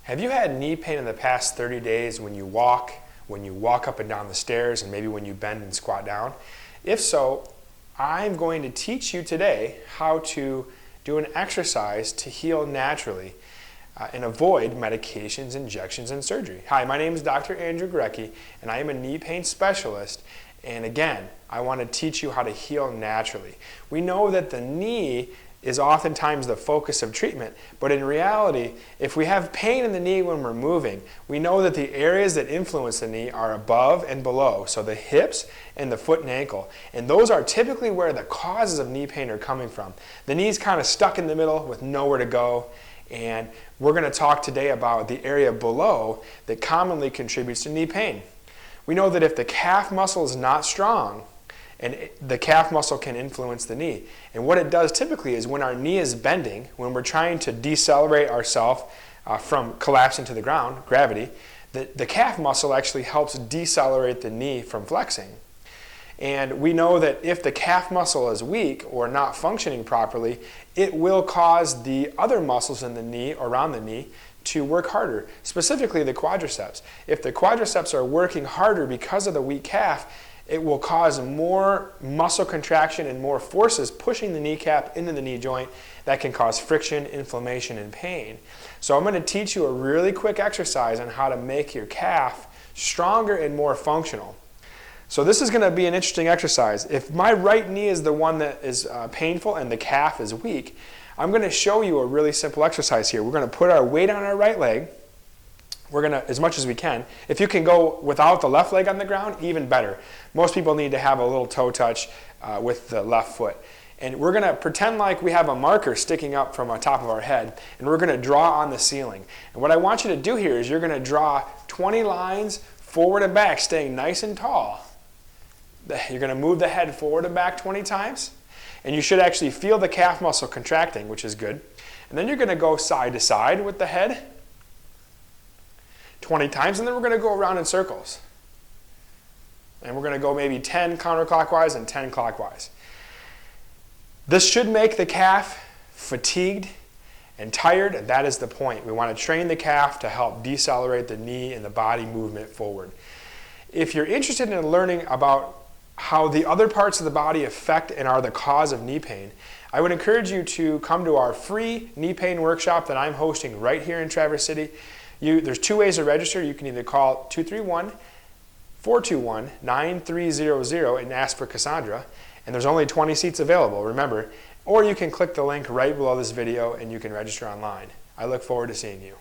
Have you had knee pain in the past 30 days when you walk up and down the stairs, and maybe when you bend and squat down? If so, I'm going to teach you today how to do an exercise to heal naturally and avoid medications, injections, and surgery. Hi, my name is Dr. Andrew Gorecki, and I am a knee pain specialist. And again, I want to teach you how to heal naturally. We know that the knee is oftentimes the focus of treatment, but in reality, if we have pain in the knee when we're moving, we know that the areas that influence the knee are above and below, so the hips and the foot and ankle, and those are typically where the causes of knee pain are coming from. The knee's kind of stuck in the middle with nowhere to go, and we're going to talk today about the area below that commonly contributes to knee pain. We know that if the calf muscle is not strong, and the calf muscle can influence the knee. And what it does typically is when our knee is bending, when we're trying to decelerate ourselves from collapsing to the ground, gravity, the calf muscle actually helps decelerate the knee from flexing. And we know that if the calf muscle is weak or not functioning properly, it will cause the other muscles in the knee, or around the knee, to work harder, specifically the quadriceps. If the quadriceps are working harder because of the weak calf, it will cause more muscle contraction and more forces pushing the kneecap into the knee joint that can cause friction, inflammation, and pain. So I'm going to teach you a really quick exercise on how to make your calf stronger and more functional. So this is going to be an interesting exercise. If my right knee is the one that is painful and the calf is weak, I'm going to show you a really simple exercise here. We're going to put our weight on our right leg. We're going to, as much as we can. If you can go without the left leg on the ground, even better. Most people need to have a little toe touch with the left foot. And we're going to pretend like we have a marker sticking up from the top of our head, and we're going to draw on the ceiling. And what I want you to do here is you're going to draw 20 lines forward and back, staying nice and tall. You're going to move the head forward and back 20 times. And you should actually feel the calf muscle contracting, which is good. And then you're going to go side to side with the head 20 times, and then we're going to go around in circles. And we're going to go maybe 10 counterclockwise and 10 clockwise. This should make the calf fatigued and tired, and that is the point. We want to train the calf to help decelerate the knee and the body movement forward. If you're interested in learning about how the other parts of the body affect and are the cause of knee pain, I would encourage you to come to our free knee pain workshop that I'm hosting right here in Traverse City. There's two ways to register. You can either call 231-421-9300 and ask for Cassandra, and there's only 20 seats available, remember, or you can click the link right below this video and you can register online. I look forward to seeing you.